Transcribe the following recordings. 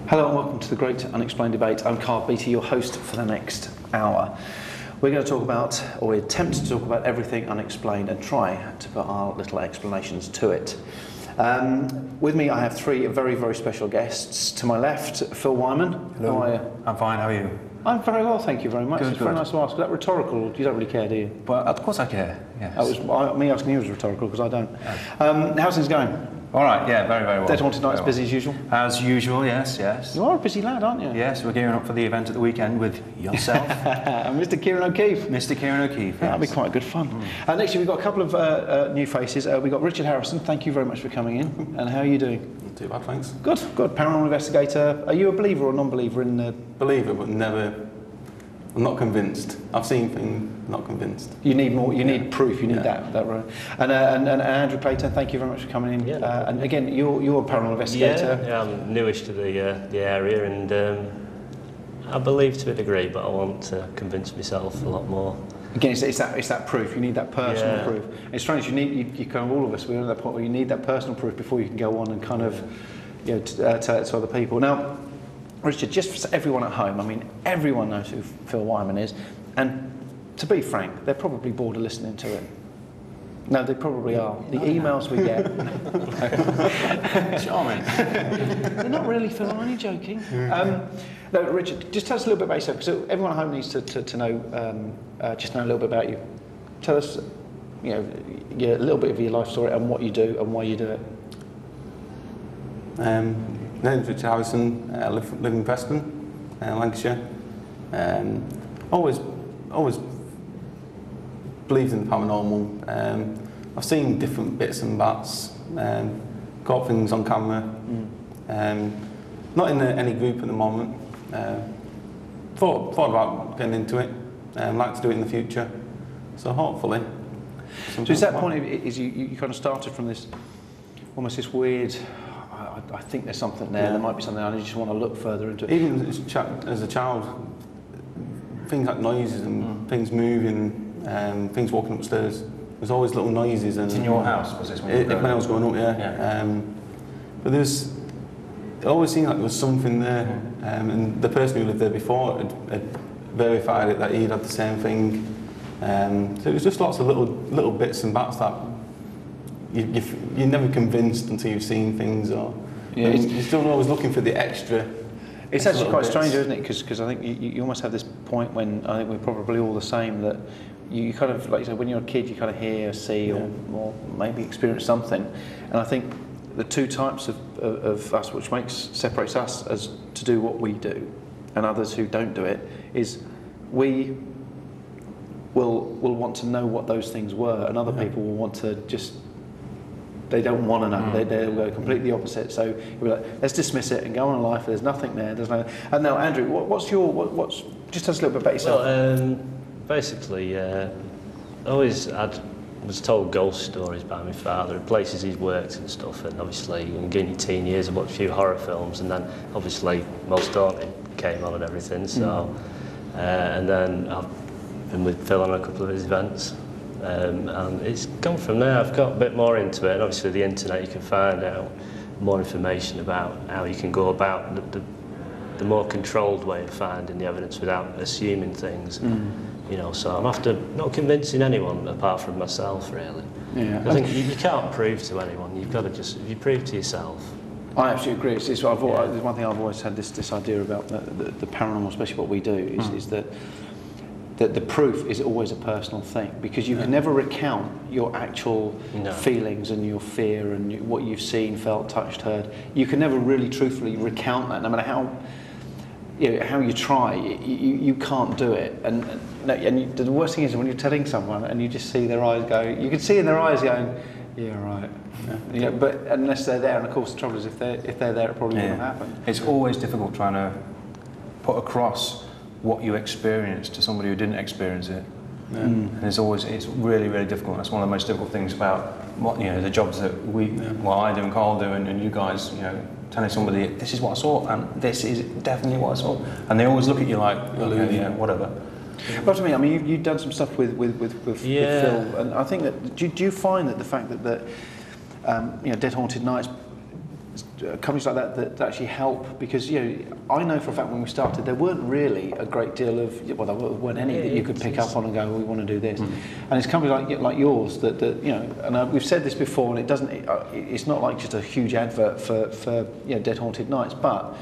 Hello and welcome to the Great Unexplained Debate. I'm Karl Beattie, your host for the next hour. We're going to talk about, or we attempt to talk about everything unexplained and try to put our little explanations to it. With me I have three very, very special guests. To my left, Phil Wyman. Hello. How are you? I'm fine, how are you? I'm very well, thank you very much. Good, It's very nice to ask. Is that rhetorical? You don't really care, do you? Well, of course I care, yes. Me asking you was rhetorical because I don't. How's things going? All right, yeah, very, very well. Dead Haunted Nights, busy as usual? As usual, yes, yes. You are a busy lad, aren't you? Yes, we're gearing up for the event at the weekend with yourself. And Mr. Kieran O'Keefe. Mr. Kieran O'Keefe, yes. That'll be quite good fun. Next year we've got a couple of new faces. We've got Richard Harrison. Thank you very much for coming in. And how are you doing? Not too bad, thanks. Good, good. Paranormal investigator. Are you a believer or non-believer in the... Believer, but never... I'm not convinced. I've seen things, not convinced. You need more. You need proof. You need that right. And Andrew Clayton, thank you very much for coming in. Yeah. And again, you're a paranormal investigator. Yeah, I'm newish to the area, and I believe to a degree, but I want to convince myself a lot more. Again, it's that proof. You need that personal proof. It's strange. You kind of all of us. We're at that point where you need that personal proof before you can go on and kind of tell it to other people. Now, Richard, just for everyone at home, I mean, everyone knows who Phil Wyman is, and to be frank, they're probably bored of listening to it. No, they probably are. The emails we get... Charming. They're not really, Phil, I'm only joking. No, Richard, just tell us a little bit about yourself, because everyone at home needs to know, just know a little bit about you. Tell us, a little bit of your life story and what you do and why you do it. My name's Richard Harrison. I live in Preston, Lancashire. Always believed in the paranormal. I've seen different bits and bats, got things on camera. Not in any group at the moment. Thought about getting into it. Like to do it in the future. So hopefully. So is that point, is you kind of started from this, almost this weird, I think there's something there, there might be something, I just want to look further into it. Even as a child, things like noises and things moving, things walking upstairs, there's always little noises. And It's in your house, was this when you were growing when I was growing up, yeah. But it always seemed like there was something there, and the person who lived there before had verified it, that he'd had the same thing. So it was just lots of little bits and bats that you're never convinced until you've seen things, or you're still always looking for the extra. It's actually quite strange, isn't it? Because I think you almost have this point when I think we're probably all the same, that you kind of, like you said, when you're a kid, you kind of hear, see, or maybe experience something. And I think the two types of us, which separates us as to do what we do, and others who don't do it, is we will want to know what those things were, and other people will want to just. They don't want to know. They'll go completely opposite. So you'll be like, let's dismiss it and go on in life. There's nothing there. There's no. And now, Andrew, what's just tell us a little bit about yourself. Well, basically, I was told ghost stories by my father at places he's worked and stuff. And obviously, in your teen years, I watched a few horror films, and then obviously Most Haunted came on and everything. So, and then I've been with Phil on a couple of his events. And it's gone from there. I've got a bit more into it, and obviously the internet, you can find out more information about how you can go about the more controlled way of finding the evidence without assuming things. So I'm after not convincing anyone apart from myself, really. Yeah. I think you can't prove to anyone. You've got to if you prove to yourself. I absolutely agree. There's one thing I've always had this idea about the paranormal, especially what we do, is that the proof is always a personal thing, because you can never recount your actual feelings and your fear and what you've seen, felt, touched, heard. You can never really truthfully recount that, no matter how you try. You can't do it. And the worst thing is when you're telling someone and you just see their eyes go. You can see in their eyes going, yeah, right. Yeah. But unless they're there, and of course the trouble is if they're there, it probably wouldn't have happened. It's always difficult trying to put across what you experienced to somebody who didn't experience it. And it's really, really difficult. That's one of the most difficult things about the jobs that I do and Karl do, and you guys, telling somebody, this is what I saw, and this is definitely what I saw. And they always look at you like, whatever. But to me, I mean, you've done some stuff with Phil, and I think that, do you find that the fact that Dead Haunted Nights companies like that actually help, because I know for a fact when we started there weren't really a great deal of, well, there weren't any that you could pick up on and go, we want to do this. And it's companies like yours that and we've said this before, and it's not like just a huge advert for Dead Haunted Nights, but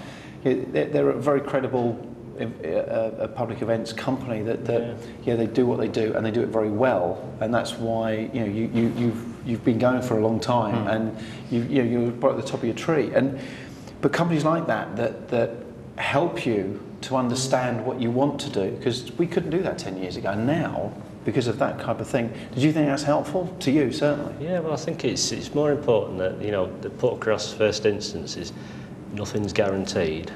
they're a very credible a public events company that they do what they do, and they do it very well, and that's why you've been going for a long time, and you're right at the top of your tree. But companies like that help you to understand what you want to do, because we couldn't do that 10 years ago. Now, because of that type of thing, did you think that's helpful to you? Certainly. Yeah, well, I think it's more important that the put across first instance is nothing's guaranteed.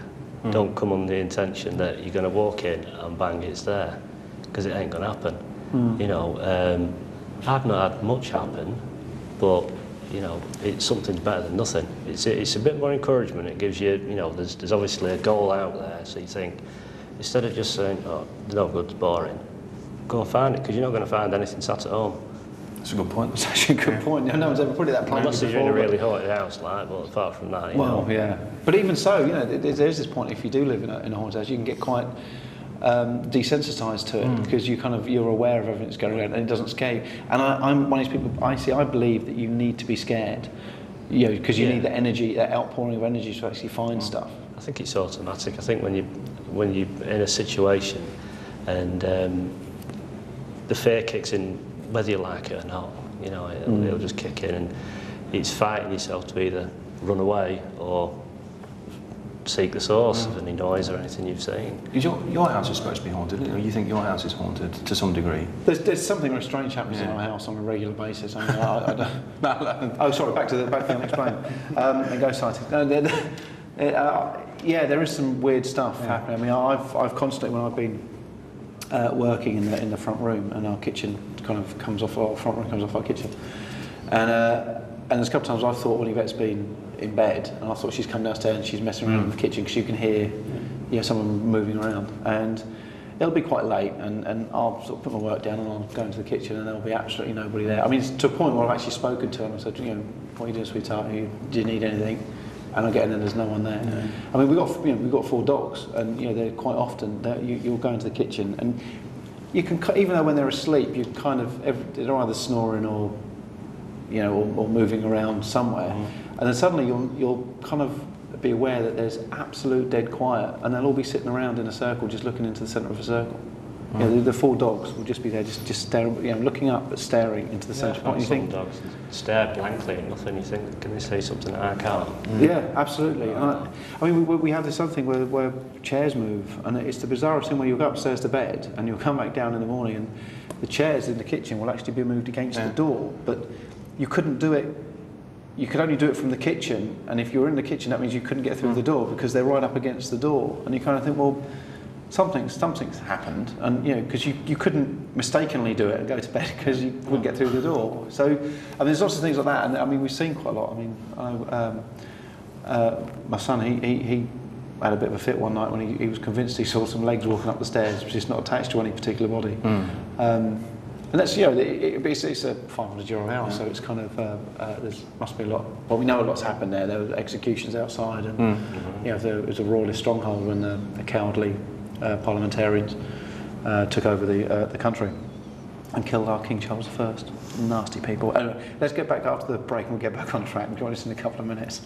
Don't come on the intention that you're going to walk in and bang, it's there, because it ain't going to happen. I've not had much happen, but it's something's better than nothing. It's a bit more encouragement. It gives you, there's obviously a goal out there, so you think, instead of just saying, oh, it's no good, it's boring, go and find it, because you're not going to find anything sat at home. That's a good point. That's actually a good point. No one's ever put it that plainly unless before. you're in a really haunted house, but apart from that, yeah. But even so, there's this point. If you do live in a haunted house, you can get quite desensitised to it, because you're aware of everything that's going on, and it doesn't scare you. And I'm one of these people. I believe that you need to be scared, because you need the energy, that outpouring of energy to actually find stuff. I think it's automatic. I think when you're in a situation and the fear kicks in, whether you like it or not, it'll just kick in, and it's fighting yourself to either run away or seek the source of any noise or anything you've seen. Your house is supposed to be haunted, isn't it? You think your house is haunted to some degree? There's something very strange happens in our house on a regular basis. I don't. Oh, sorry. Back to the unexplained. And ghost sightings. No, there is some weird stuff happening. I mean, I've constantly, when I've been working in the front room, and our kitchen kind of comes off, our front room comes off our kitchen, and there's a couple of times I've thought Yvette's been in bed, and I thought she's come downstairs and she's messing around in the kitchen, because you can hear someone moving around, and it'll be quite late, and I'll sort of put my work down and I'll go into the kitchen, and there'll be absolutely nobody there. I mean, it's to a point where I've actually spoken to her and I said, what are you doing, sweetheart? Do you need anything? And I get in and there's no one there. Yeah. I mean, we've got 4 dogs, and they're quite often you'll go into the kitchen, and you can, even though when they're asleep, you kind of they're either snoring or moving around somewhere, and then suddenly you'll kind of be aware that there's absolute dead quiet, and they'll all be sitting around in a circle, just looking into the centre of a circle. The 4 dogs will just be there, just staring, looking up but staring into the centre point. You think dogs stare blankly at nothing. You think, can they say something that I can't? Yeah, absolutely. I mean, we have this other thing where chairs move, and it's the bizarrest thing where you'll go upstairs to bed and you'll come back down in the morning, and the chairs in the kitchen will actually be moved against the door, but you couldn't do it. You could only do it from the kitchen, and if you were in the kitchen, that means you couldn't get through the door, because they're right up against the door, and you kind of think, well, something's happened, and because you couldn't mistakenly do it and go to bed because you wouldn't get through the door. So, and there's lots of things like that, and I mean, we've seen quite a lot. I mean, my son, he had a bit of a fit one night when he was convinced he saw some legs walking up the stairs, which is not attached to any particular body. And that's, it's a €500 house, so it's kind of, there must be a lot. Well, we know a lot's happened there. There were executions outside, and there was a royalist stronghold when the cowardly parliamentarians took over the country and killed our King Charles I. Nasty people. Anyway, let's get back after the break and we'll get back on track. Join us in a couple of minutes.